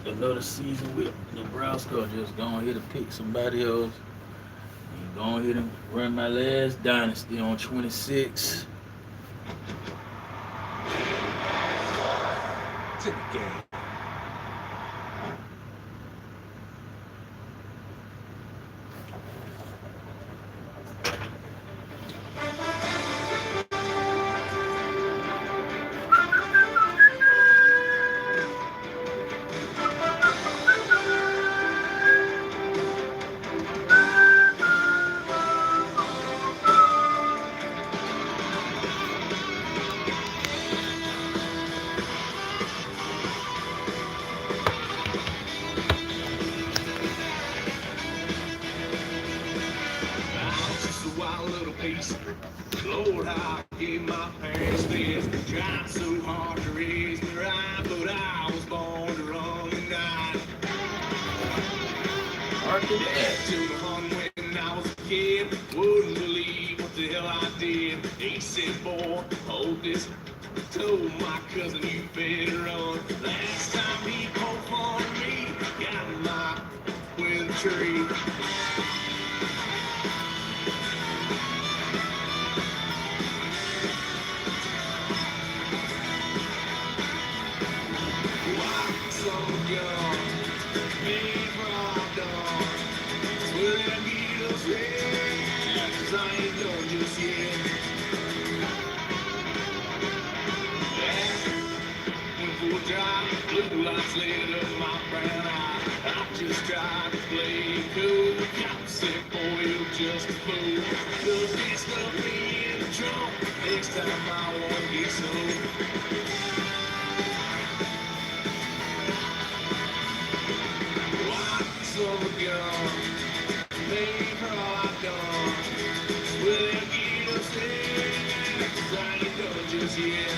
another season with Nebraska or just go ahead and pick somebody else and go ahead and run my last dynasty on 26. To the game. Lord, I gave my parents this. Tried so hard to raise me right, but I was born to run the night. Dad took me home when I was a kid. Wouldn't believe what the hell I did. He said, boy, hold this. Told my cousin you better run. Last time he called for me, got my with a tree. Blue lights lit up my brown eye. I just tried to play cool. Cop said, boy, you're just a fool. Cause this stuff me in the trunk. Next time I won't get so. Lots of gun. Pay for all I've done. Will they get upset? Cause I ain't done just yet.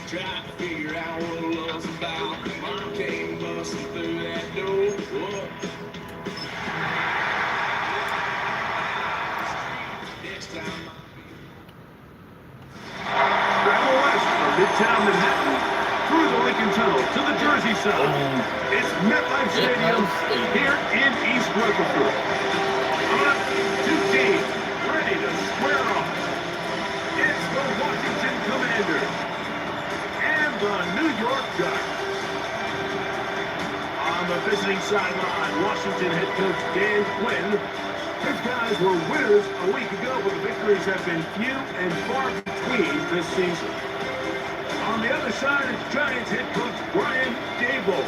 Trying to figure out what love's about. Mom came busting through that door. What? Next time Travel west from Midtown Manhattan through the Lincoln Tunnel to the Jersey side. It's MetLife Stadium here in East Rutherford. On two teams ready to square off. It's the Washington Commanders and the New York Giants. On the visiting sideline, Washington head coach Dan Quinn. His guys were winners a week ago, but the victories have been few and far between this season. On the other side is Giants head coach Brian Daboll.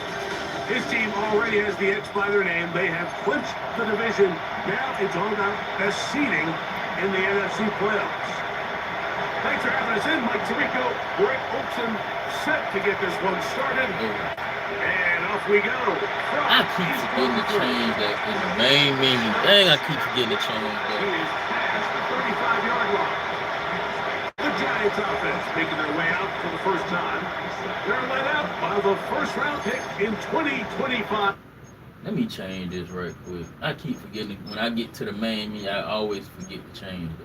His team already has the X by their name. They have clinched the division. Now it's all about best seeding in the NFC playoffs. Thanks for having us in, Mike Tirico, Greg Olson, set to get this one started. And off we go. I keep forgetting to change that in the main menu. Dang, I keep forgetting to change that. He is past the 35-yard line. The Giants offense making their way out for the first time. They're led out by the first-round pick in 2025. Let me change this right quick. I keep forgetting. When I get to the main menu, I always forget to change that.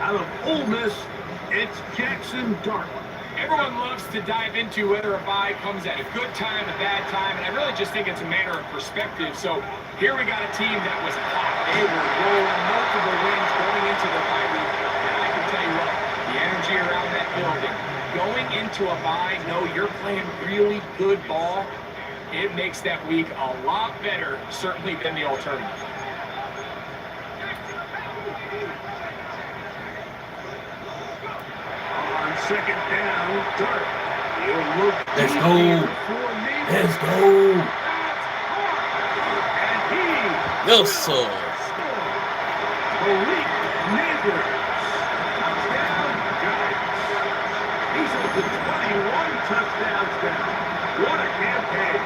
Out of Ole Miss, it's Jackson Dart. Everyone loves to dive into whether a bye comes at a good time, a bad time, and I really just think it's a matter of perspective. So here we got a team that was hot. They were rolling multiple wins going into the bye week. And I can tell you what, the energy around that building, going into a bye, know you're playing really good ball, it makes that week a lot better, certainly, than the alternative. Second down, Dart. Let's go. Let's go. And he Yes, sir. Malik Neighbors. Touchdown, Giants. He's up to 21 touchdowns now. What a campaign.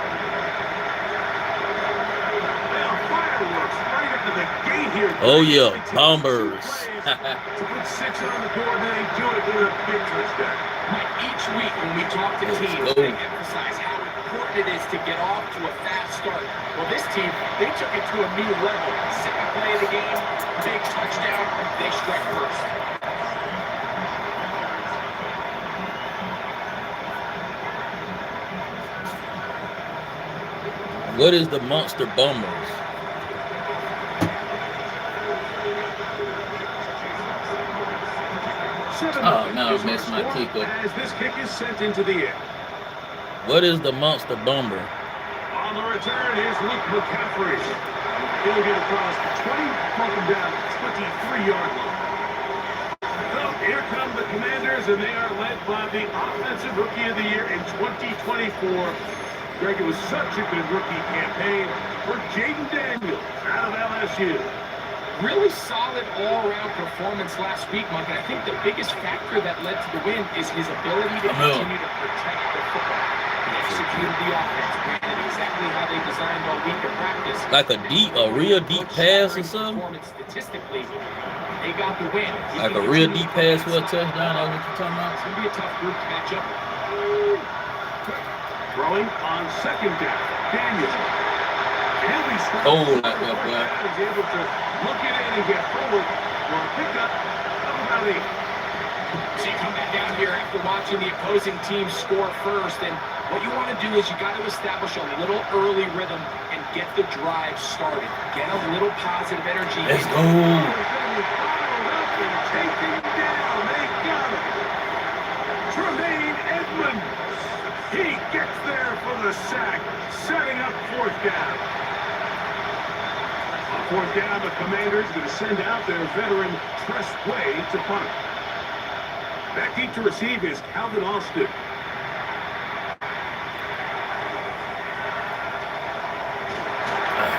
Now fireworks right into the gate here. Oh, yeah. Bombers. To put 6 on the board, and they do it with a big touchdown. Mike, each week when we talk to teams, they emphasize how important it is to get off to a fast start. Well, this team, they took it to a new level. Second play of the game, big touchdown, they strike first. What is the Monster Bombers? Oh, no, I messed my kick up. As this kick is sent into the air. What is the Monster Bomber? On the return, here's Luke McCaffrey. He'll get across the 20, broken down the 23-yard line. So here come the Commanders, and they are led by the Offensive Rookie of the Year in 2024. Greg, it was such a good rookie campaign for Jaden Daniels out of LSU. Really solid all-around performance last week, Mike. And I think the biggest factor that led to the win is his ability to continue to protect the football. He executed the offense, ran it exactly how they designed all week in practice. Like a real deep pass or something? Statistically, they got the win. Like a real deep pass for a touchdown, that's what you're talking about? It's going to be a tough group to match up. Throwing on second down, Daniels. Oh, like that, boy. He's able to look it in and get forward for a pickup of about 8. So you come back down here after watching the opposing team score first, and what you want to do is you got to establish a little early rhythm and get the drive started. Get a little positive energy. Let's go. Taking down, they got him. Tremaine Edmonds. He gets there for the sack, setting up 4th down. On 4th down, the Commanders going to send out their veteran Tress Way to punt. Back deep to receive is Calvin Austin.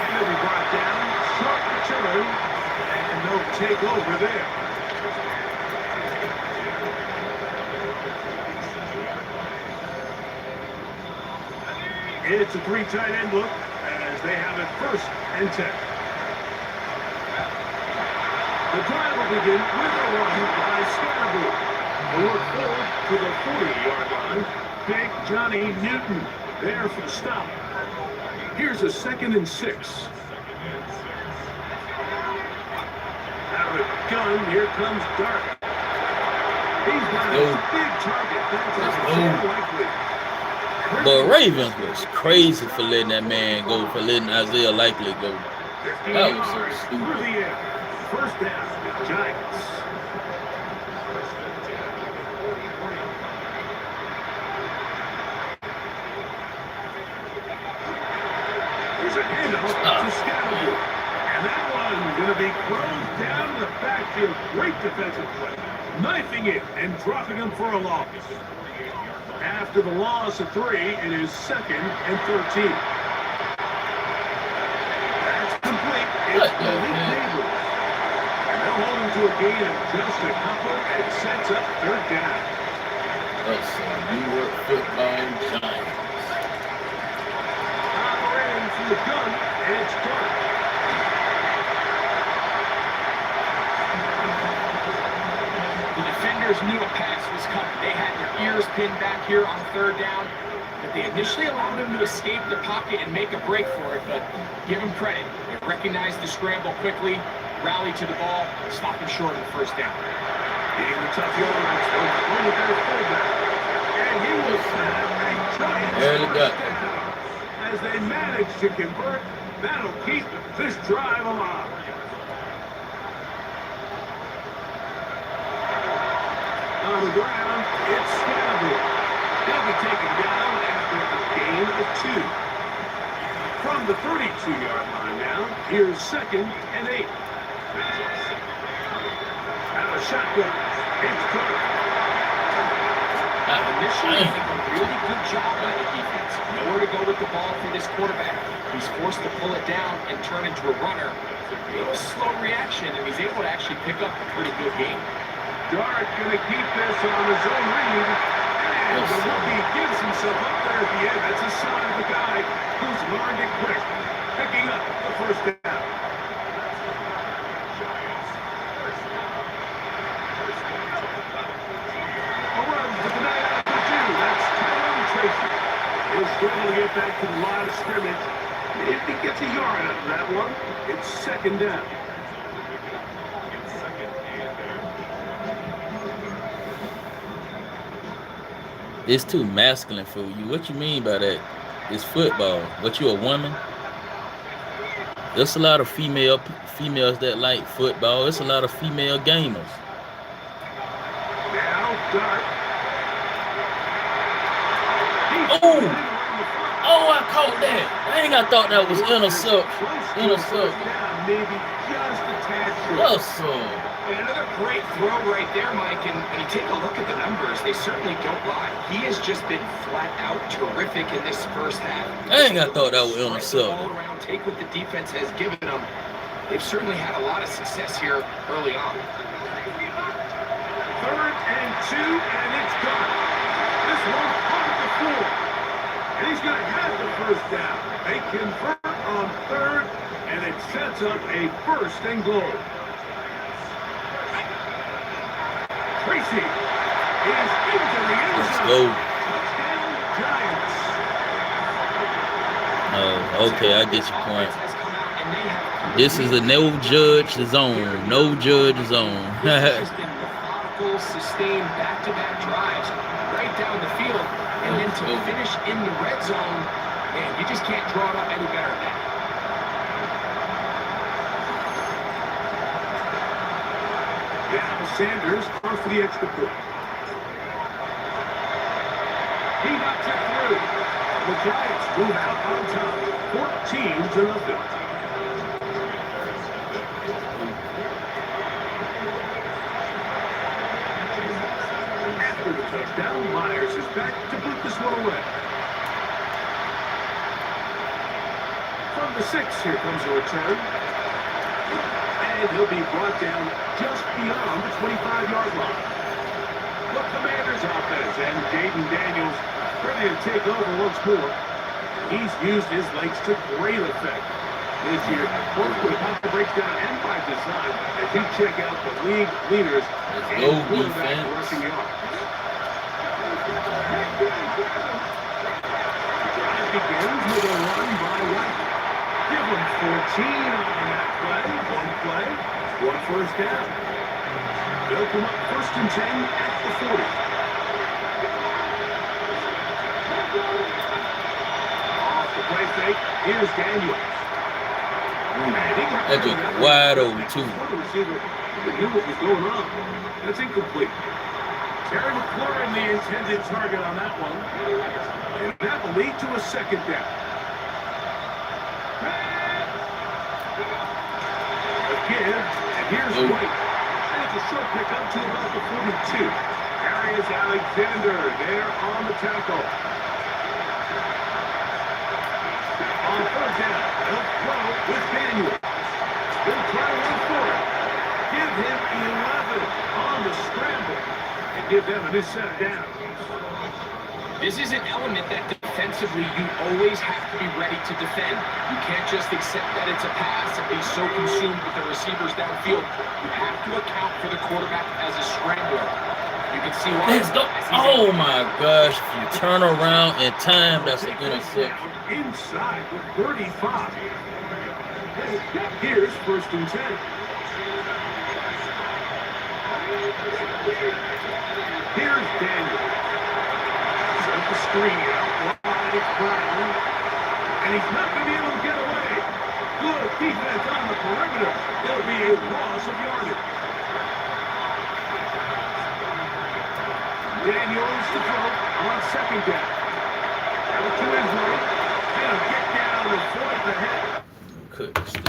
He'll be brought down, short return, and they'll take over there. It's a 3 tight end look as they have it 1st and 10. The drive will begin with a run by Scattergood. The work forward to the 40-yard line. Big Johnny Newton there for the stop. Here's a 2nd and 6. Out of the gun, here comes Dark. He's got a big target. That's likely. But Ravens was crazy for letting that man go, for letting Isaiah Likely go. That was so stupid. 1st down, Giants. There's a handoff to Scattergood. And that one going to be closed down in the backfield. Great defensive play. Knifing it and dropping him for a loss. After the loss of 3, it is 2nd and 13. That's complete. It's Malik Neighbors. And they'll hold him to a gain of just a couple and sets up 3rd down. That's New York Football Giants. Operating from the gun, and it's Dark. The defenders knew a pass was coming. They had their ears pinned back here on 3rd down, but they initially allowed him to escape the pocket and make a break for it, but give him credit. They recognized the scramble quickly, rallied to the ball, stopped him short of the 1st down. Getting the tough yards over their fullback. And he was a giant touchdown. As they manage to convert, that'll keep this drive alive. On the ground, it's Scattergood. He'll be taken down after a gain of 2. From the 32-yard line now, here's 2nd and 8. Out of shotgun, it's Clark. Initially, I think a really good job by the defense. Nowhere to go with the ball for this quarterback. He's forced to pull it down and turn into a runner. It was slow reaction, and he's able to actually pick up a pretty good game. Dart going to keep this on his own read. And the rookie gives himself up there at the end. That's a sign of a guy who's learned it quick. Picking up the 1st down. If he gets a yard out of that one, it's second down. It's too masculine for you. What you mean by that? It's football. What, you a woman? There's a lot of females that like football. There's a lot of female gamers. Now, Dart. Oh, I caught that. Dang, I thought that was intercept. Intercept. Maybe just a tad short. Yes, And another great throw right there, Mike. And when you take a look at the numbers, they certainly don't lie. He has just been flat out terrific in this first half. Dang, I thought that was intercept. All around, take what the defense has given them. They've certainly had a lot of success here early on. 3rd and 2, and it's done. This one on the floor. And he's going to have the first down. They convert on 3rd, and it sets up a 1st and goal. Tracy is into the end Let's zone. go. Touchdown, Giants. Oh, okay, I get your point. This is a no judge zone. No judge zone. It's been methodical, sustained back-to-back drives right down the field. And then to finish in the red zone, man, you just can't draw it up any better than that. Now Sanders goes for the extra point. He knocks it through. The Giants move out on top, 14-0. After the touchdown, Myers is back to boot this one away. From the 6, here comes a return. And he'll be brought down just beyond the 25-yard line. The Commanders offense and Jaden Daniels ready to take over once more. He's used his legs to great effect this year, both with how it breaks down and by design, as you check out the league leaders and quarterback rushing yards. The drive begins with a run by White. Give him 14 on that play. One first down. They'll come up 1st and 10 at the 40. Off the play fake, here's Daniels. That just wide open, too. The receiver knew what was going on. That's incomplete. Terry McLaurin, the intended target on that one. And that will lead to a 2nd down. Again, and here's White. And it's a short pick up to about the 42. Darius Alexander there on the tackle. On 3rd down, they'll throw with Daniels. They'll try one for it. Give him 11 on the scramble. And give them a new set of downs. This is an element that defensively you always have to be ready to defend. You can't just accept that it's a pass and be so consumed with the receivers downfield. You have to account for the quarterback as a scrambler. You can see why. Oh my gosh. If you turn around in time, that's an interception. Inside the 35. Here's 1st and 10. Here's Daniel. Set the screen out wide, Brown. And he's not going to be able to get away. Good defense on the perimeter. There'll be a loss of yardage. Daniels to throw on 2nd down. Out to his right. He'll get down and avoid the head. Couldn't still.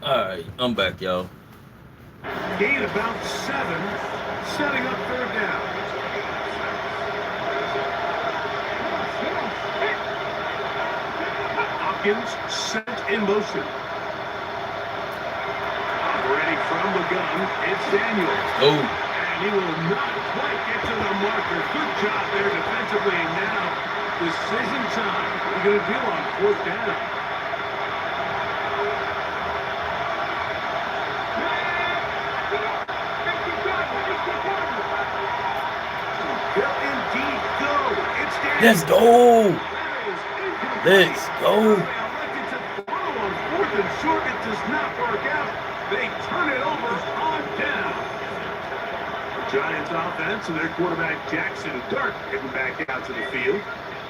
All right, I'm back, y'all. Gain about 7, setting up 3rd down. Hopkins set in motion. gun, it's Daniels. Oh, And he will not quite get to the marker. Good job there defensively. And now, decision time. What are you going to do on fourth down? They'll indeed go. It's Daniels. let's go. Let's go. On fourth and short, it does not work out. They turn it over on down. The Giants offense and their quarterback Jackson Dart getting back out to the field.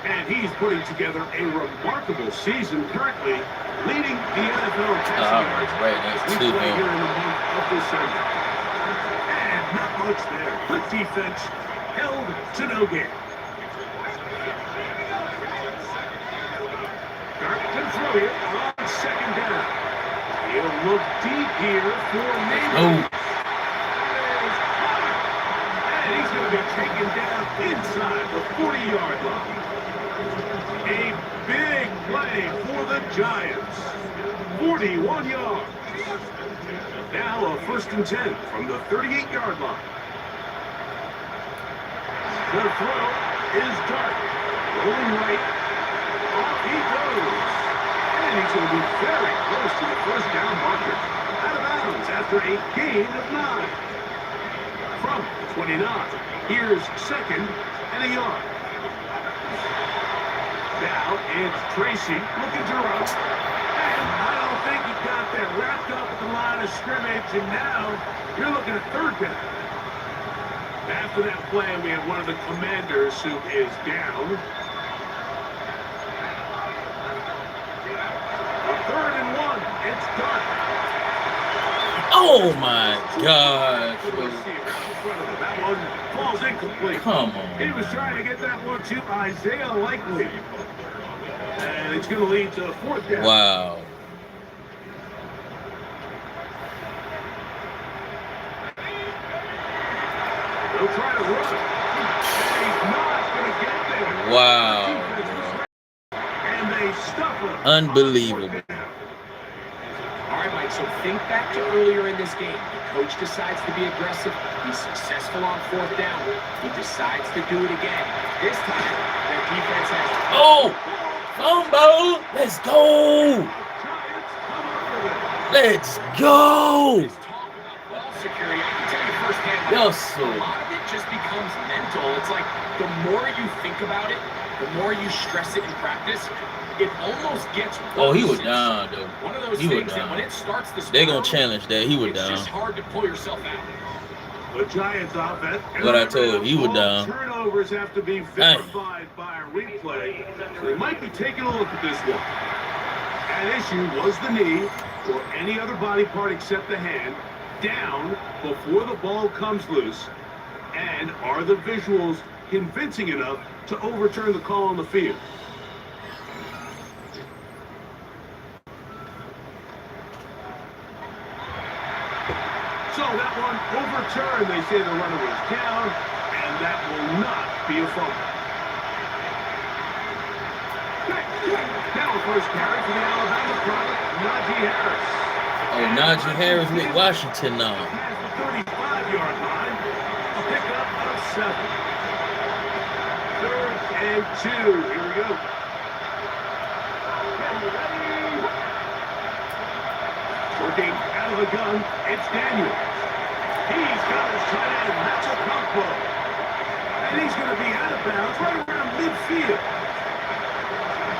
And he's putting together a remarkable season currently, leading the NFL passing yards right, as that's we two, play man. here in the month of December. And not much there. Good defense held to no gain. Dart can throw it on second down. He'll look deep here for Nate. Oh, And he's going to be taken down inside the 40-yard line. A big play for the Giants. 41 yards. Now a 1st and 10 from the 38-yard line. The throw is Dart. Rolling right. Off he goes. And he's going to be very close to the first down marker. Out of bounds after a gain of 9. From 29. Here's 2nd and a yard. Now it's Tracy looking to run. And I don't think he got that wrapped up at the line of scrimmage. And now you're looking at 3rd down. After that play, we have one of the Commanders who is down. A 3rd and 1. It's Dart. oh my gosh. That one falls incomplete. Come on. He was trying to get that one to Isaiah Likely. And it's going to lead to a 4th down. Wow. They'll try to run. And he's not going to get there. Wow. And they stuff him. Unbelievable. All right, Mike, so think back to earlier in this game. The coach decides to be aggressive. He's successful on 4th down. He decides to do it again. This time, their defense has... Oh, fumble. Let's go. Let's go. This talk about ball security, I can tell you firsthand, Yes, a sir. lot of it just becomes mental. It's like the more you think about it, the more you stress it in practice, it almost gets worse. Oh, he was It's down, though. one of those He was things that down. when it starts to They're going spiral, to challenge that. He was it's down. just hard to pull yourself out. The Giants offense. What I told you, he was down. Turnovers have to be verified by a replay. We might be taking a look at this one. At issue was the knee or any other body part except the hand down before the ball comes loose. And are the visuals convincing enough to overturn the call on the field? So that one overturned. They say the runner was down, and that will not be a fumble. Now first carry for the Alabama product, Najee Harris. Oh, Najee Harris with Washington now. Has the 35-yard line. A pickup of 7. 3rd and 2. Here we go. Working out of the gun, it's Daniels. He's got his tight end, that's a combo. And he's going to be out of bounds right around midfield.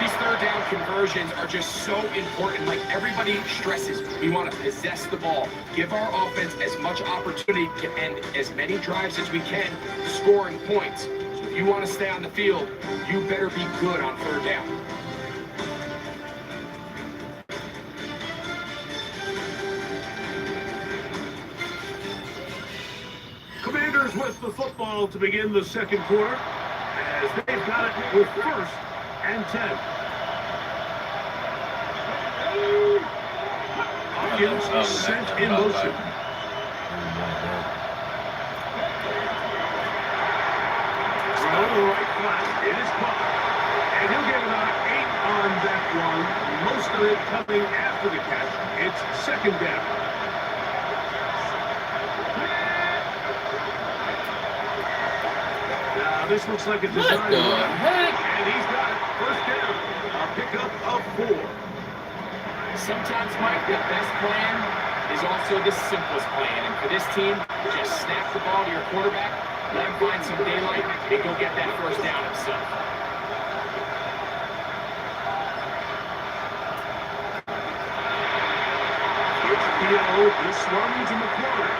These 3rd down conversions are just so important. Like everybody stresses, we want to possess the ball, give our offense as much opportunity to end as many drives as we can, scoring points. So if you want to stay on the field, you better be good on 3rd down. Commanders with the football to begin the 2nd quarter, as they've got it with 1st and 10. Hopkins sent in motion. Throw to the right flat. It is caught. And he'll get about 8 on that one. Most of it coming after the catch. It's 2nd down. Now this looks like a What design the run, heck? and he's got it. First down. A pickup of 4. Sometimes, Mike, the best plan is also the simplest plan. And for this team, just snap the ball to your quarterback, let him find some daylight, and go get that first down himself. This one to McCormick.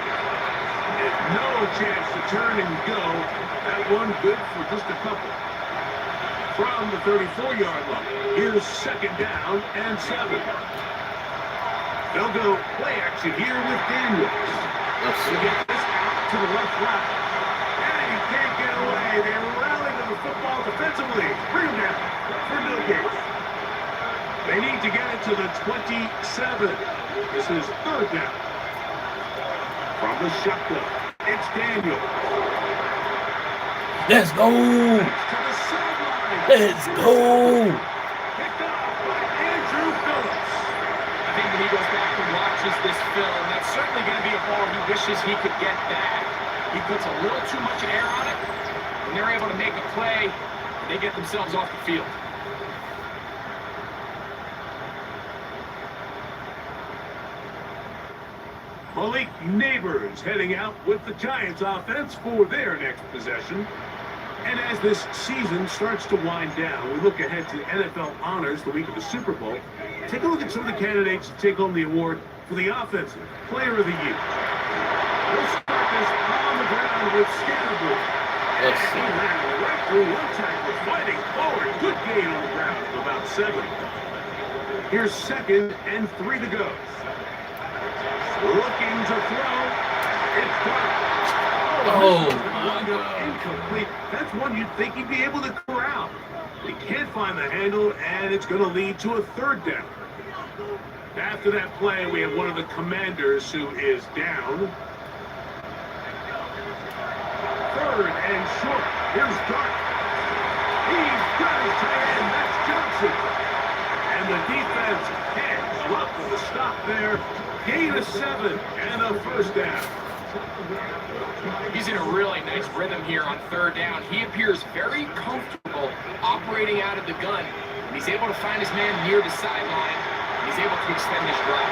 And no chance to turn and go. That one good for just a couple. From the 34-yard line, here's second down and 7. They'll go play action here with Daniels. They'll get this out to the left route. And he can't get away. They rally to the football defensively. Bring him down for no gain. They need to get it to the 27. This is third down. From the shotgun, it's Daniel. Let's go. To the sideline. Let's go. Picked up by Andrew Phillips. I think when he goes back and watches this film, that's certainly going to be a ball he wishes he could get back. He puts a little too much air on it. When they're able to make a play, they get themselves off the field. Malik Neighbors heading out with the Giants offense for their next possession. And as this season starts to wind down, we look ahead to NFL honors the week of the Super Bowl. Take a look at some of the candidates to take home the award for the Offensive Player of the Year. We'll start this on the ground with Scannable. Let's He see. ran right through one tackle, fighting forward. Good gain on the ground of about 7. Here's second and 3 to go. Looking to throw. It's Dark. Oh, this my wound up God. incomplete. That's one you'd think he'd be able to corral. He can't find the handle, and it's going to lead to a third down. After that play, we have one of the Commanders who is down. Third and short. Here's Dark. He's got his tight end. That's Johnson. And the defense hands up with the stop there. Gain of 7 and a first down. He's in a really nice rhythm here on third down. He appears very comfortable operating out of the gun. And he's able to find his man near the sideline. He's able to extend his drive.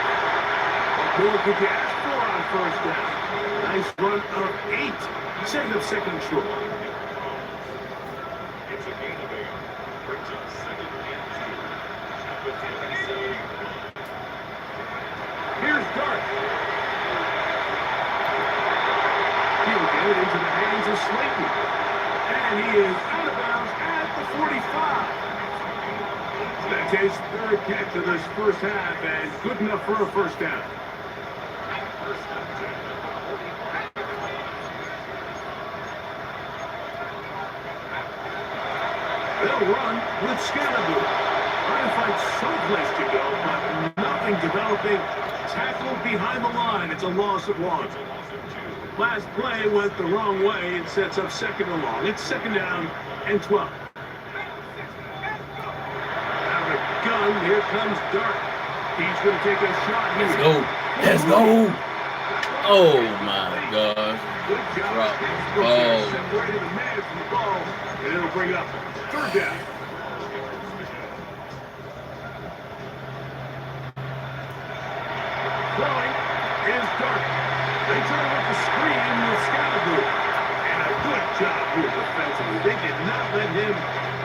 What more could you ask for on first down? Nice run of 8. Setting up second and short. It's a gain of 8. Brings up second and 2. With 10 Here's Dark. He'll get it into the hands of Slayton. And he is out of bounds at the 45. That's his third catch of this first half, and good enough for a first down. They'll run with Scannable. Trying to find someplace to go, but nothing developing. Tackled behind the line. It's a loss of 1. Last play went the wrong way. It sets up second and long. It's second down and 12. Out of the gun, here comes Dark. He's going to take a shot here. Let's go. Let's go. Oh, my gosh. Good job. Drop. Oh. Separated the man from the ball, and it'll bring up third down. Throwing is Dark. They try with the screen with Scannable. And a good job here defensively. They did not let him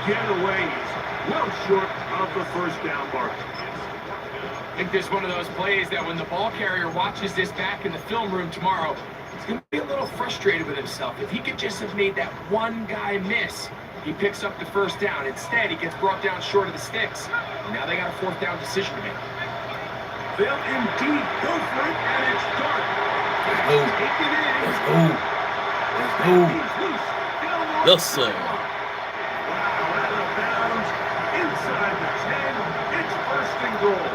get away. He's well short of the first down mark. I think there's one of those plays that when the ball carrier watches this back in the film room tomorrow, he's going to be a little frustrated with himself. If he could just have made that one guy miss, he picks up the first down. Instead, he gets brought down short of the sticks. And now they got a fourth down decision to make. They'll indeed go for it, and it's Dark. Let's go. Take it in. Let's go. Let's go. He's loose. Down Yes, sir. Wow, out of bounds. Inside the 10. It's first and goal.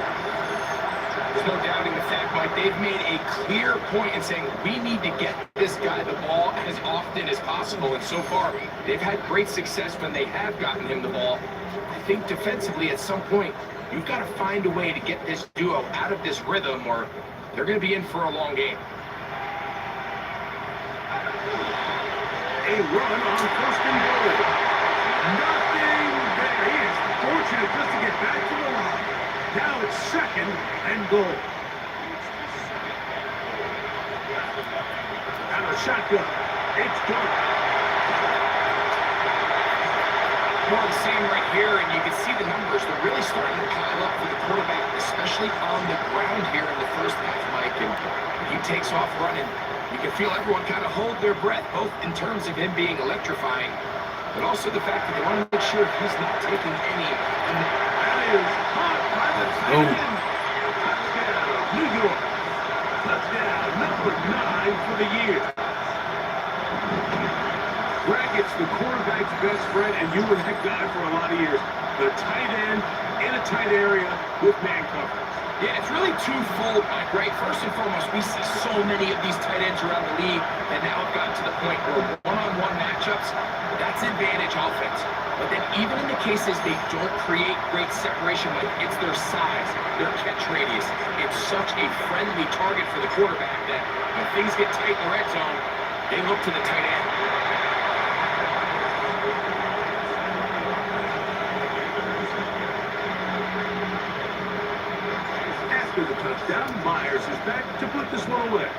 There's no doubting the fact, Mike, they've made a clear point in saying we need to get this guy the ball as often as possible. And so far, they've had great success when they have gotten him the ball. I think defensively at some point, you've got to find a way to get this duo out of this rhythm or they're going to be in for a long game. a run on first and goal. Nothing there. He is fortunate just to get back to the line. Now it's second and goal. And a shotgun. It's good. More of the same right here, and you can see the numbers. They're really starting to pile up for the quarterback, especially on the ground here in the first half, Mike. And he takes off running. You can feel everyone kind of hold their breath, both in terms of him being electrifying, but also the fact that they want to make sure he's not taking any. And that is caught by the tight end. Touchdown, New York. Touchdown, number 9 for the year. Greg, it's the quarterback's best friend, and you were that guy for a lot of years. The tight end in a tight area with man coverage. Yeah, it's really twofold, Mike, right? First and foremost, we see so many of these tight ends around the league that now have gotten to the point where one-on-one matchups, that's advantage offense. But then even in the cases they don't create great separation, Mike, it's their size, their catch radius. It's such a friendly target for the quarterback that when things get tight in the red zone, they look to the tight end. After the touchdown, Myers is back to put this one away.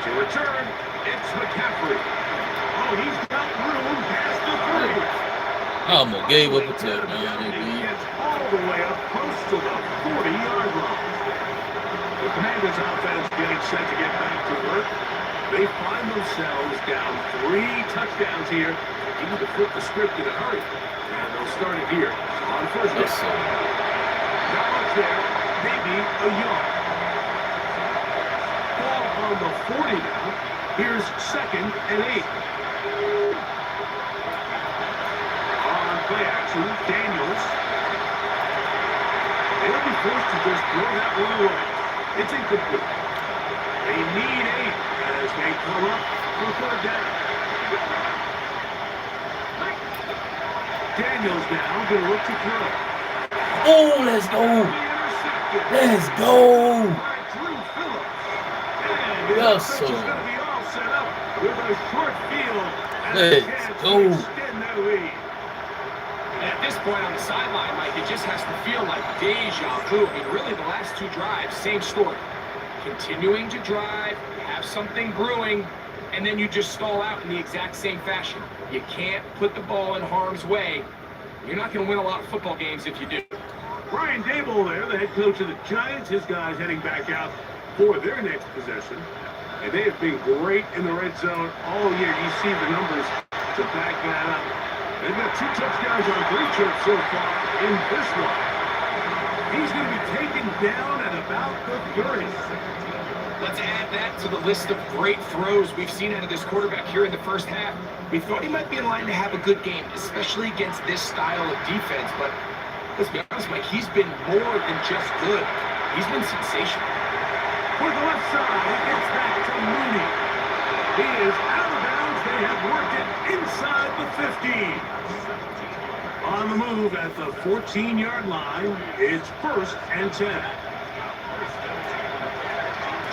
To return, it's McCaffrey. Oh, he's got room past the 30. I almost gave up a touchdown. He gets all the way up close to the 40-yard line. The Commanders' offense getting set to get back to work. They find themselves down 3 touchdowns here. They need to flip the script in a hurry. And they'll start it here on first down. Not much there, maybe a yard. Ball on the 40 now. Here's second and 8. On play action, Daniels. They'll be forced to just throw that one away. It's incomplete. They need 8 as they come up for third down. Daniels now going to look to throw. Oh, let's go. Let's go. Yes, sir. Let's go. At this point on the sideline, Mike, it just has to feel like deja vu. I mean, really, the last 2 drives, same story. Continuing to drive, have something brewing, and then you just stall out in the exact same fashion. You can't put the ball in harm's way. You're not going to win a lot of football games if you do. Brian Dable there, the head coach of the Giants. His guys heading back out for their next possession. And they have been great in the red zone all year. You see the numbers to back that up. They've got 2 touchdowns on 3 trips so far in this one. He's going to be taken down at about the 30. Let's add that to the list of great throws we've seen out of this quarterback here in the first half. We thought he might be in line to have a good game, especially against this style of defense. But let's be honest, Mike, he's been more than just good. He's been sensational. For the left side, it gets back to Mooney. He is out of bounds. They have worked it inside the 15. On the move at the 14-yard line, it's first and 10.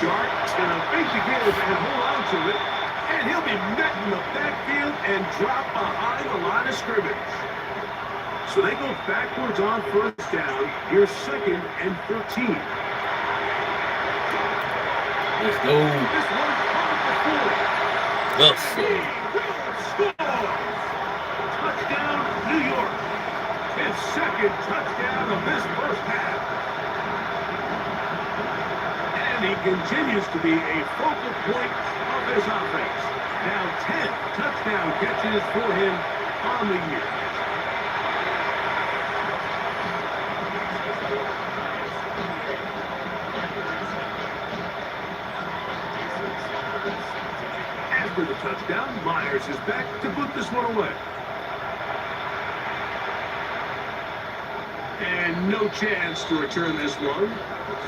Jart's going to fake the give and hold on to it. And he'll be met in the backfield and drop behind the line of scrimmage. So they go backwards on first down. Here's second and 13. Let's go. This one's caught before. Yes, sir. Score! Touchdown, New York. His second touchdown of this first half. And he continues to be a focal point of this offense. Now 10 touchdown catches for him on the year. After the touchdown, Myers is back to put this one away. And no chance to return this one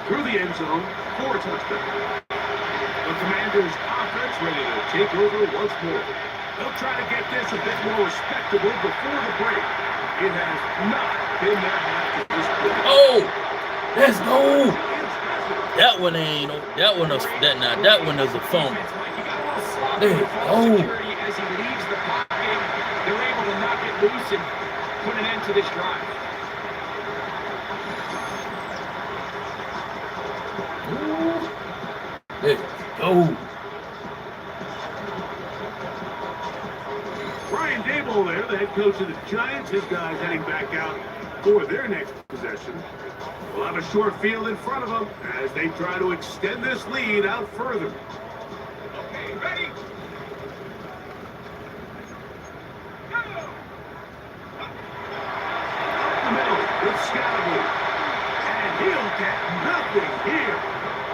through the end zone for a touchdown. The Commanders' offense ready to take over once more. They'll try to get this a bit more respectable before the break. It has not been that high to this point. Oh, let's go. That one ain't. That one is a fumble. providing false security as he leaves the pocket. They're able to knock it loose and put an end to this drive. Let's go. Brian Dable there, the head coach of the Giants. His guys heading back out for their next possession. We'll have a short field in front of them as they try to extend this lead out further. Okay, ready? Go! Up the middle with Scalaboo. And he'll get nothing here.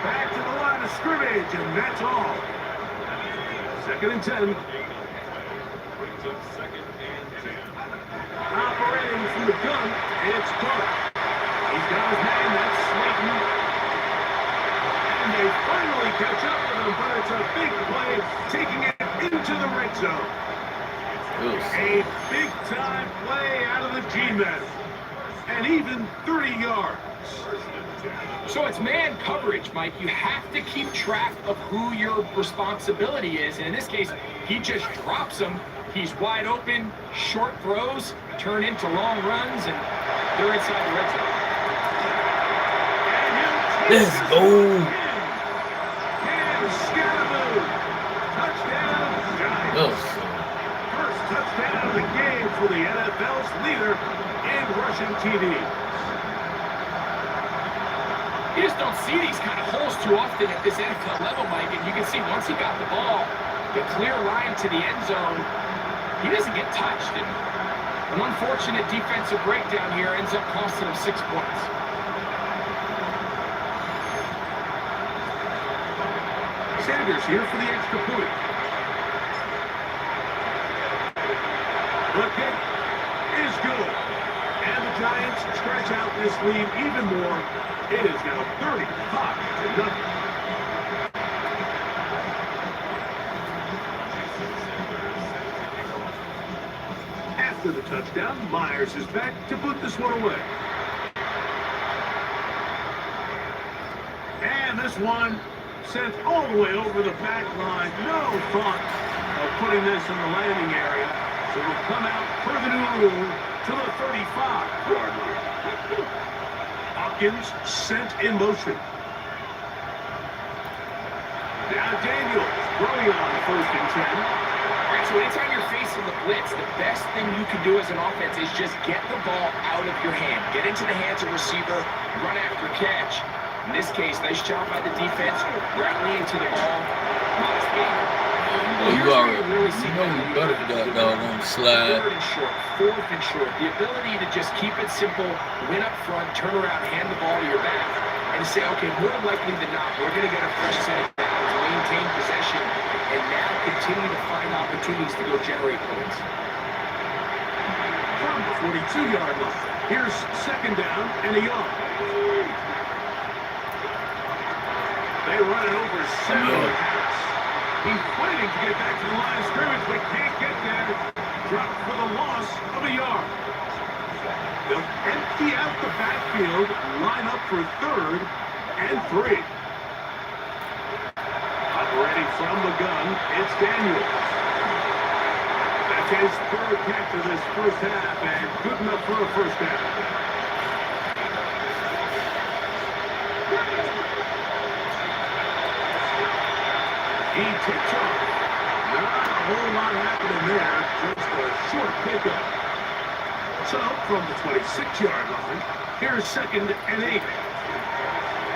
Back to the line of scrimmage, and that's all. 2nd and 10. Operating from the gun, it's Clark. He's got his man, that's Slayton. And they finally catch up with him, but it's a big play, taking it into the red zone. A big-time play out of the G-men. And even 30 yards. So it's man coverage, Mike. You have to keep track of who your responsibility is. And in this case, he just drops him. He's wide open, short throws, turn into long runs, and they're inside the red zone. Let's go. And Scalaboo. Touchdown, Giants. First touchdown of the game for the NFL's leader in rushing TD. You just don't see these kind of holes too often at this NFL level, Mike. And you can see once he got the ball, the clear line to the end zone, he doesn't get touched. And an unfortunate defensive breakdown here ends up costing him 6 points. Sanders here for the extra point. The kick is good. And the Giants stretch out this lead even more. It is now 35-0. After the touchdown, Myers is back to put this one away. And this one sent all the way over the back line. No thought of putting this in the landing area. So we'll come out per the new rule to the 35-yard line. Hopkins sent in motion. Now Daniels throwing on 1st and 10. All right, so anytime you're facing the blitz, the best thing you can do as an offense is just get the ball out of your hand. Get into the hands of receiver, run after catch. In this case, nice job by the defense, rallying to the ball. Modest game. Well, you already really see you better got doggone slide. 3rd and short, 4th and short. The ability to just keep it simple, win up front, turn around, hand the ball to your back, and say, okay, more likely than not, we're going to get a fresh set of downs, maintain possession, and now continue to find opportunities to go generate points. From the 42-yard line, here's 2nd down and a yard. They run it over 7 yards. He's waiting to get back to the line of scrimmage, but can't get there. Dropped for the loss of a yard. They'll empty out the backfield, line up for 3rd and 3. Operating from the gun, it's Daniels. That's his 3rd catch of this first half, and good enough for a first down. He takes off. Not a whole lot happening there, just a short pickup. So, from the 26-yard line, here's 2nd and 8.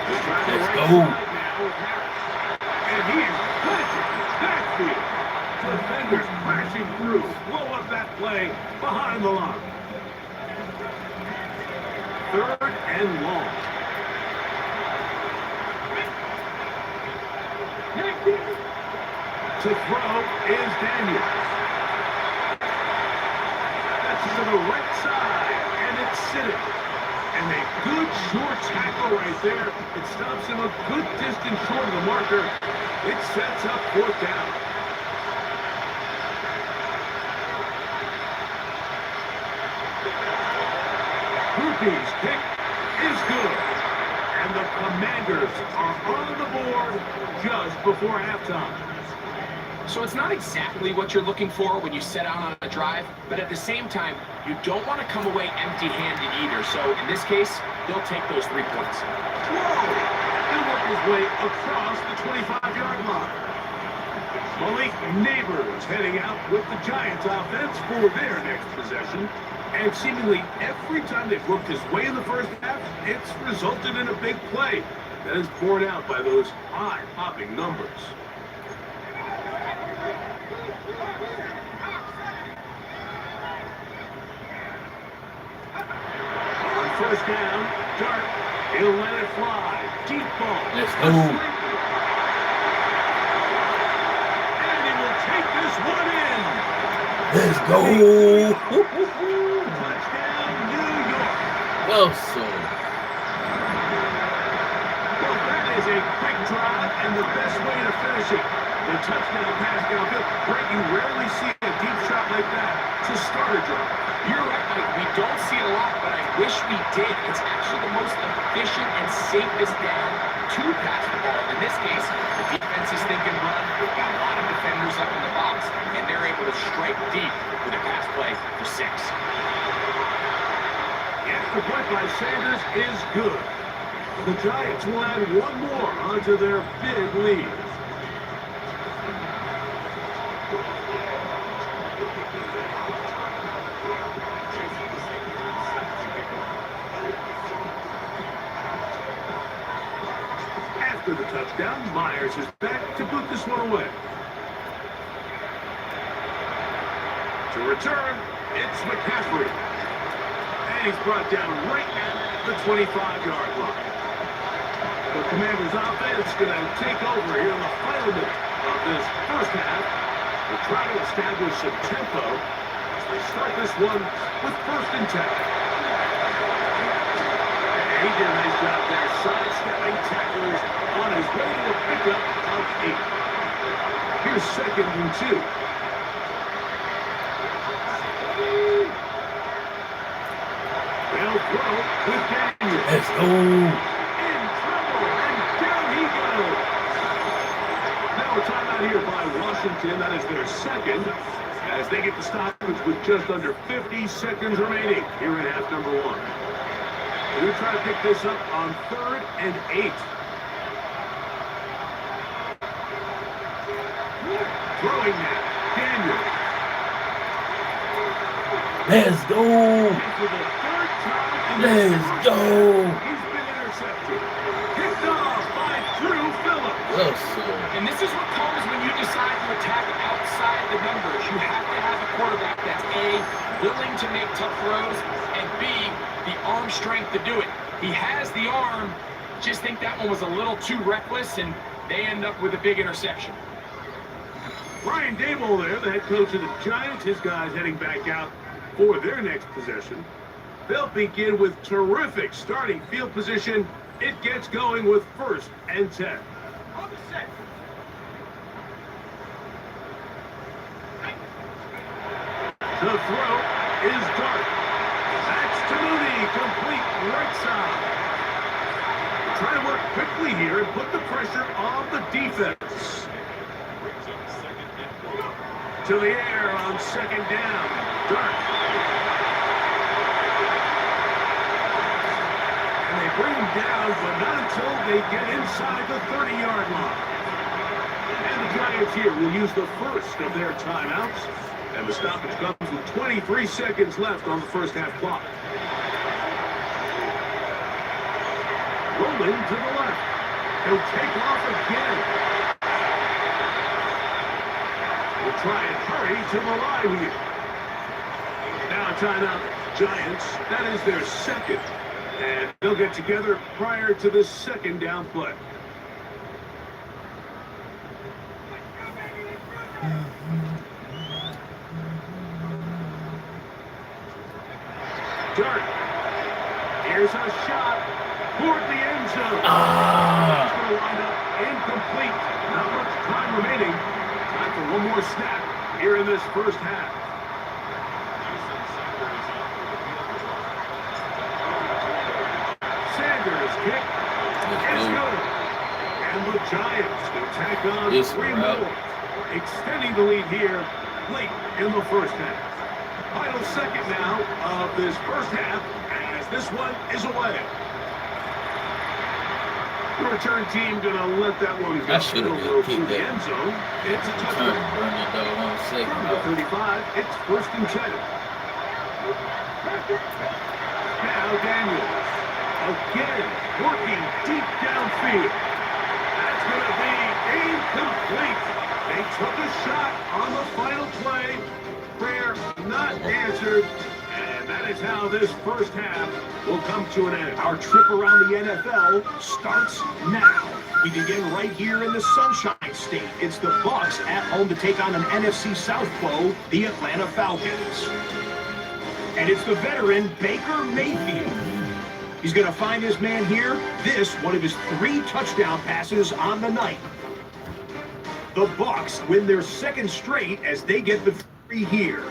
Let's go. And he is planted backfield. Defenders crashing through. Blow up that play behind the line. 3rd and long. To throw is Daniels. That's to the right side, and it's sitting. And a good short tackle right there. It stops him a good distance short of the marker. It sets up 4th down. Ruthie's pick is good. And the Commanders are on the board just before halftime. So it's not exactly what you're looking for when you set out on a drive, but at the same time, you don't want to come away empty-handed either. So in this case, they'll take those 3 points. Whoa! And work his way across the 25-yard line. Malik Neighbors heading out with the Giants offense for their next possession. And seemingly every time they've worked his way in the first half, it's resulted in a big play that is borne out by those eye-popping numbers. On first down, Dart, he'll let it fly. Deep ball. Let's go. And he will take this one in. Let's go. Touchdown, New York. Well, so. Well, that is a quick drive and the best way to finish it. The touchdown pass downfield. Brett, you rarely see a deep shot like that to start a drive. You're right, Mike. We don't see it a lot, but I wish we did. It's actually the most efficient and safest down to pass the ball. In this case, the defense is thinking run. We've got a lot of defenders up in the box, and they're able to strike deep with a pass play for 6. Yes, the point by Sanders is good. The Giants will add one more onto their big lead. After the touchdown, Myers is back to put this one away. To return, it's McCaffrey. And he's brought down right at the 25-yard line. The Commanders' offense going to take over here in the final minute of this first half. They'll try to establish some tempo as they start this one with 1st and 10. And he did a nice job there, sidestepping tacklers on his way to a pickup of 8. Here's 2nd and 2. They'll throw with Daniel. Let's go. In trouble, and down he goes. Now a timeout here by Washington. That is their 2nd, as they get the stoppage with just under 50 seconds remaining here in half number 1. They're going to try to pick this up on 3rd and 8. Throwing now, Daniel. Let's go. And for the 3rd time in the Let's first go. half, he's been intercepted. Picked off by Drew Phillips. Well, so. And this is what comes when you decide to attack outside the numbers. You have to have a quarterback that's A, willing to make tough throws, and B, the arm strength to do it. He has the arm, just think that one was a little too reckless, and they end up with a big interception. Brian Daboll there, the head coach of the Giants. His guys heading back out for their next possession. They'll begin with terrific starting field position. It gets going with 1st and 10. On the set. The throw is Dart. That's to Mooney, complete right side. Try to work quickly here and put the pressure on the defense. To the air on 2nd down. Dart. And they bring him down, but not until they get inside the 30-yard line. And the Giants here will use the first of their timeouts. And the stoppage comes with 23 seconds left on the first half clock. Rolling to the left. He'll take off again. We'll try and hurry to the line here. Now timeout, Giants. That is their 2nd. And they'll get together prior to the 2nd down play. Dart. Here's a shot toward the end zone. It's going to wind up incomplete. Not much time remaining. Time for one more snap here in this first half. Sanders kick. It's good. And the Giants will tack on It's 3 rough. more. extending the lead here late in the first half. Final second now of this first half as this one is away. The return team gonna let that one go. I should have It'll go just through kicked the that. end zone. It's a Turn touchdown. burn that dog on second. From the 35, it's first and 10. Now Daniels. Again, working deep downfield. That's going to be incomplete. They took a shot on the final play. Prayer not answered. And that is how this first half will come to an end. Our trip around the NFL starts now. We begin right here in the Sunshine State. It's the Bucs at home to take on an NFC South foe, the Atlanta Falcons. And it's the veteran Baker Mayfield. He's going to find his man here. This, one of his 3 touchdown passes on the night. The Bucs win their second straight as they get the 3 here.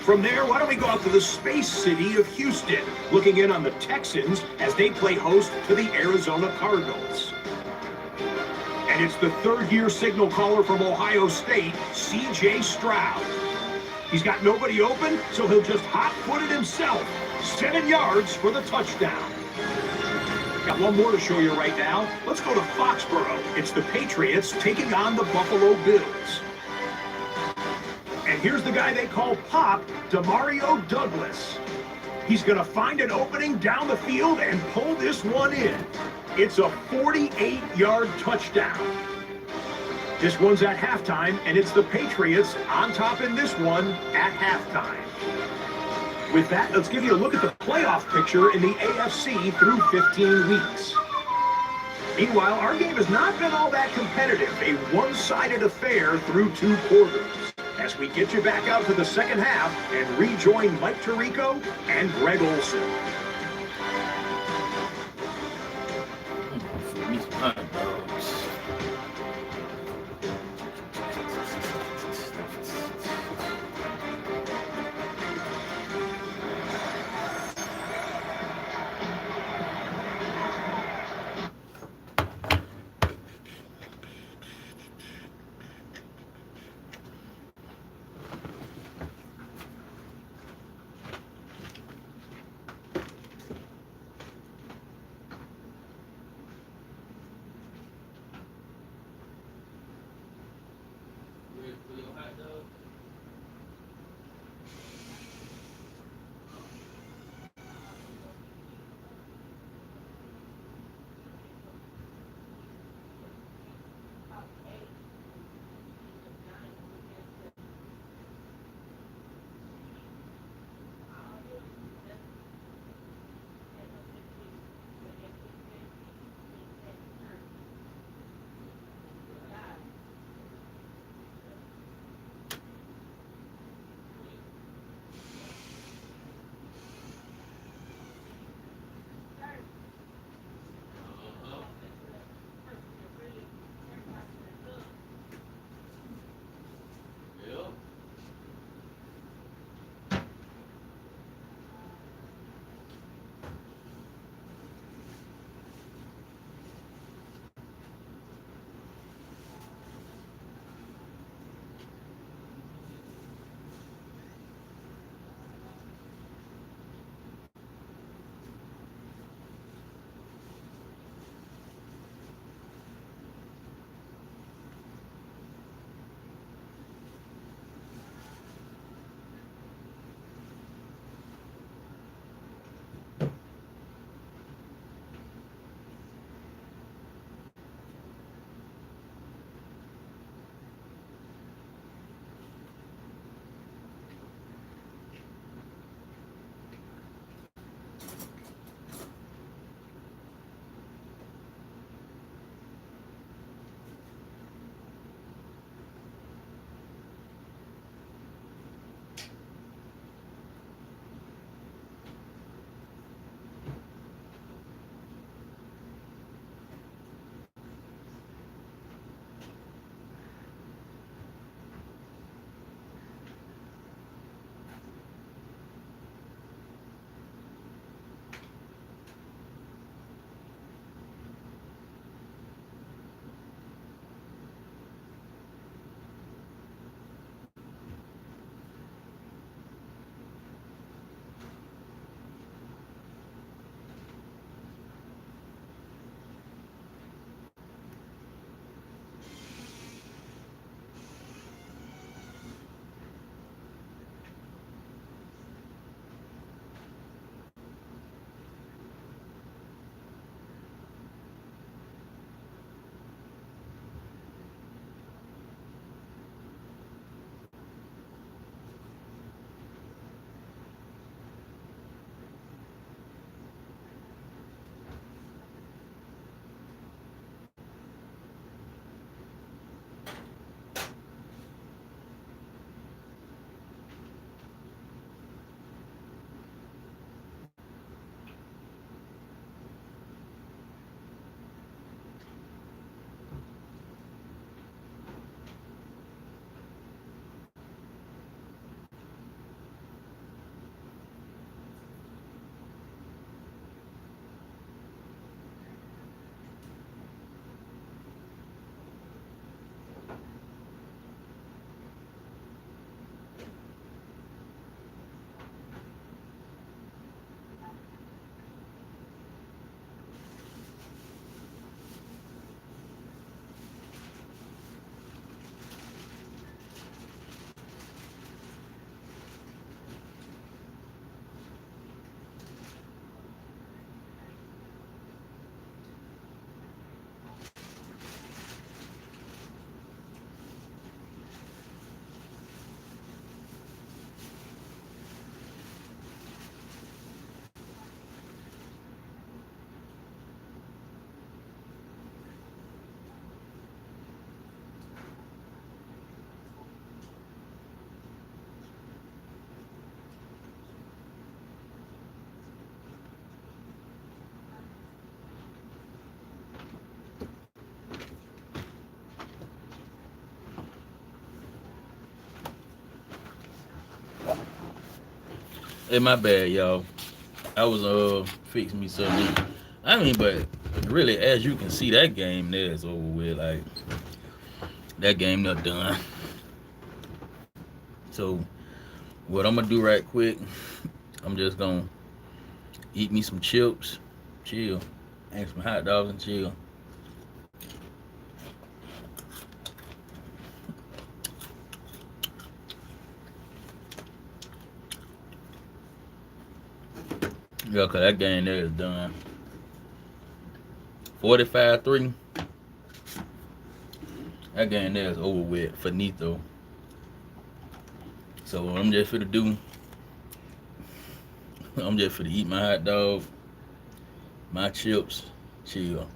From there, why don't we go out to the space city of Houston, looking in on the Texans as they play host to the Arizona Cardinals. And it's the third-year signal caller from Ohio State, C.J. Stroud. He's got nobody open, so he'll just hot-foot it himself. 7 yards for the touchdown. Got one more to show you right now. Let's go to Foxborough. It's the Patriots taking on the Buffalo Bills. And here's the guy they call Pop, Demario Douglas. He's going to find an opening down the field and pull this one in. It's a 48-yard touchdown. This one's at halftime, and it's the Patriots on top in this one at halftime. With that, let's give you a look at the playoff picture in the AFC through 15 weeks. Meanwhile, our game has not been all that competitive, a one-sided affair through 2 quarters. As we get you back out to the second half and rejoin Mike Tirico and Greg Olson. Hey, my bad, y'all. I was fixing me something. I mean, but really, as you can see, that game there is over with. Like that game not done. So what I'm gonna do right quick, I'm just gonna eat me some chips, chill, and some hot dogs and chill. Yeah, cause that game there is done. 45-3. That game there is over with. Finito. So what I'm just finna do, I'm just finna eat my hot dog, my chips, chill.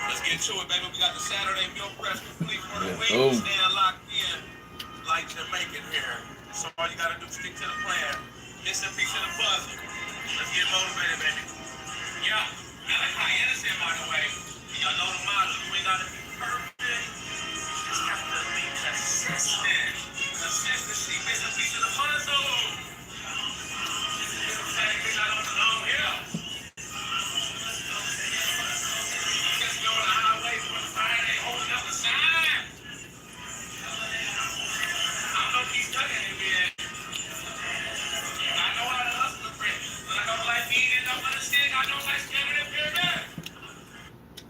Let's get to it, baby. We got the Saturday meal press complete for the Let's week. go. Staying locked in like Jamaican here. So all you gotta do is stick to the plan. Miss a piece of the puzzle. Let's get motivated, baby. Yeah, I like how innocent, by the way. Y'all know the motto. You ain't gotta be perfect. You just have to be consistent. Consistency. Miss a piece of the puzzle. Miss a tag. We got on the long hill. Just go on the highway for Friday, holding up the sign. I'm gonna keep tugging it, man. I know how to hustle a friend, but I don't like being in up on the stick. I don't like standing in pyramid.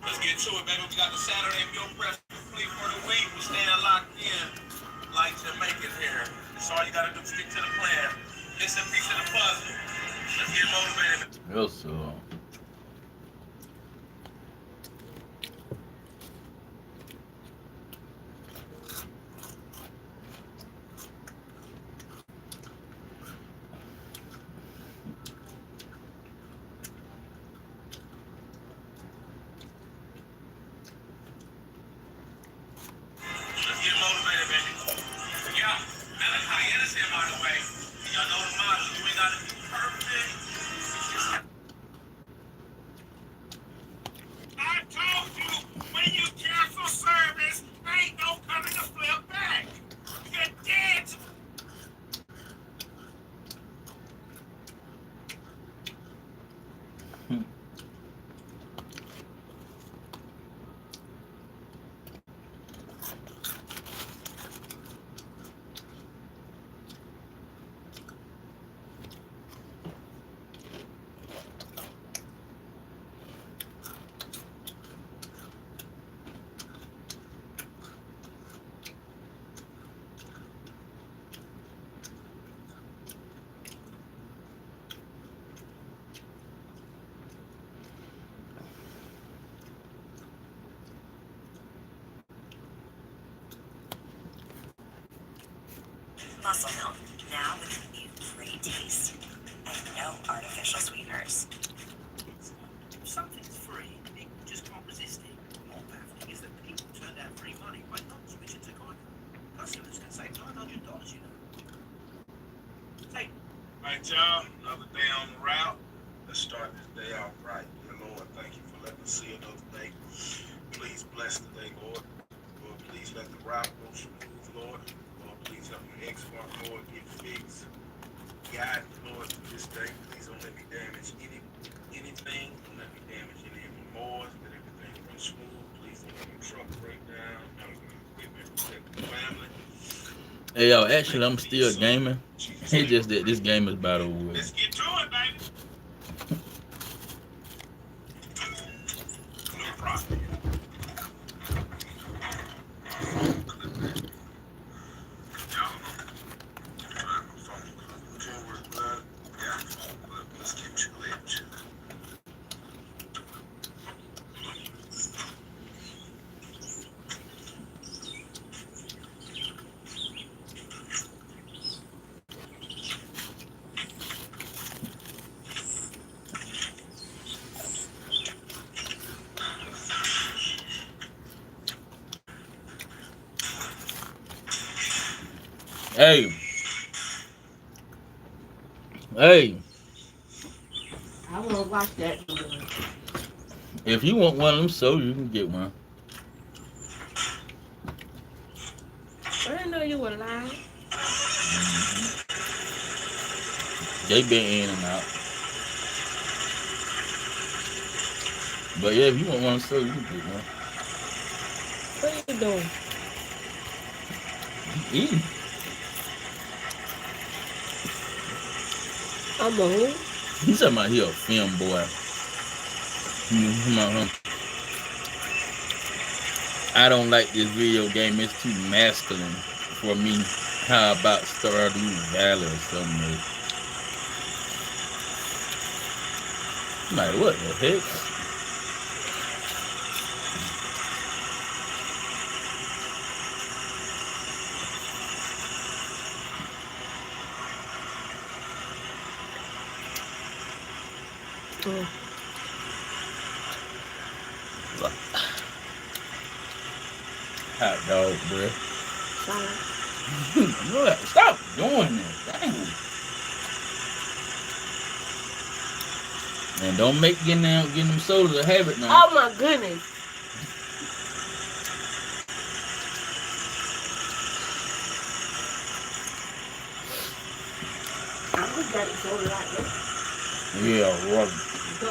Let's get to it, baby. We got the Saturday meal press complete for the week. We're staying locked in like Jamaican here. So all you gotta do is stick to the plan. It's a piece of the puzzle. Let's get motivated. Yes, sir. Let's get motivated, baby. Yeah, Malachi innocent, by the way. Y'all know the motto. You ain't gotta be perfect. I told you, when you cancel service, ain't no coming to flip back. You're dead. Muscle milk, now with a new free taste and no artificial sweeteners. If something's free, people just can't resist it. More baffling is that people turn down free money by not switching to Geico. Customers can save $900, you know. Hey, Right, y'all. Another day on the route. Let's start this day off right. Dear Lord, thank you for letting us see another day. Please bless the day, Lord. Lord, please let the route go smooth, Lord. Lord, please help your export, Lord, get fixed. Guide me, Lord, through this day. Please don't let me damage anything. Don't let me damage any of the moors. Let everything run smooth. Please don't let my truck break down. Don't let me equipment protect the family. Hey, yo, actually, I'm still gaming. It's just that this game is about over Let's with. get to it, baby. No problem. Let's get to it. Hey, hey, I want to watch that one. if you want one of them sodas, you can get one. I didn't know you were lying. Hmm. They been in and out. But yeah, if you want one of them sodas, you can get one. What are you doing? Eating. I'm a who? He's talking about he a film boy. I don't like this video game. It's too masculine for me. How about Stardew Valley or something? Like, what the heck? Oh, Hot dog, bro. sorry. Stop doing that. Dang. And don't make getting them sodas a habit now. Oh my goodness. I was got it so like that. Yeah, right. Go.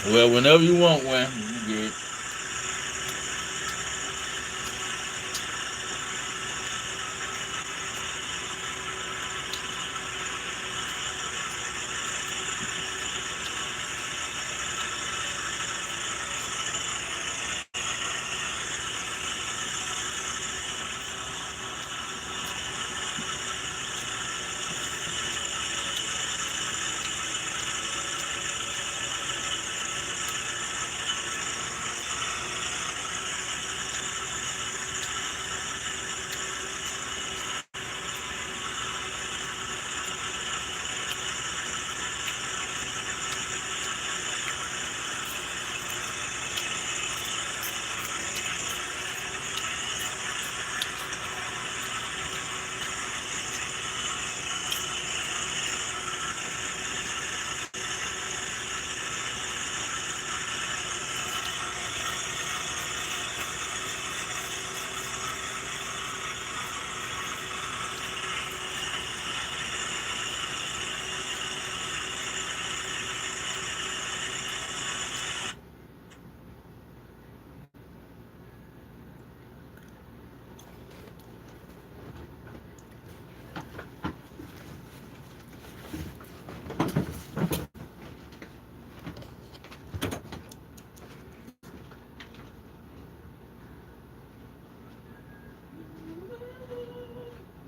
Well, whenever you want one, you get it.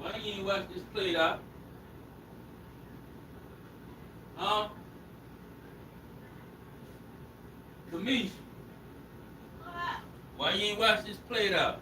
Why you ain't watch this plate out? Huh? Kamish, why you ain't watch this plate out?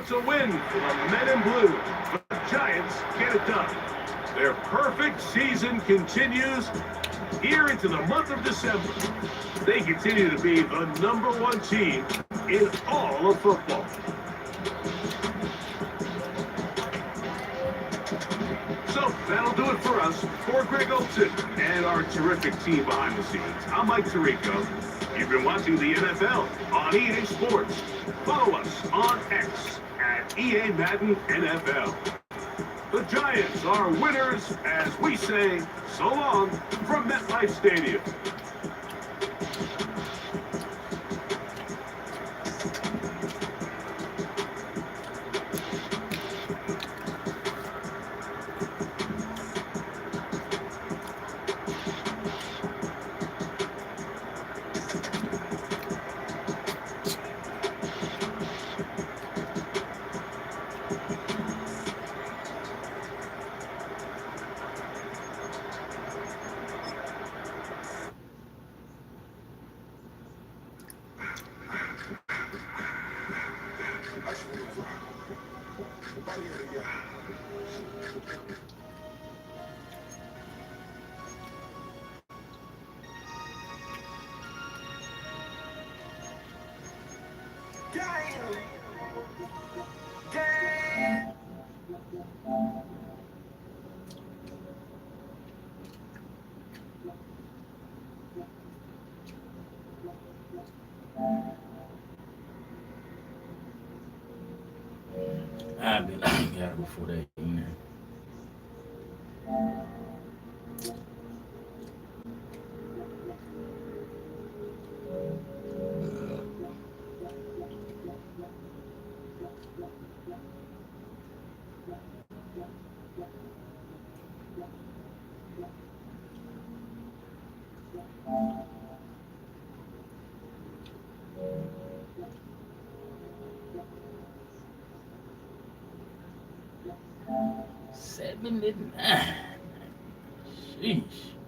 it's a win for the men in blue. The Giants get it done. Their perfect season continues here into the month of December. They continue to be the #1 team in all of football. So that'll do it for us. For Greg Olson and our terrific team behind the scenes, I'm Mike Tirico. You've been watching the NFL on EA Sports. Follow us on X at EA Madden NFL. The Giants are winners as we say so long from MetLife Stadium. I've been got it before that. Seven to nine. Sheesh.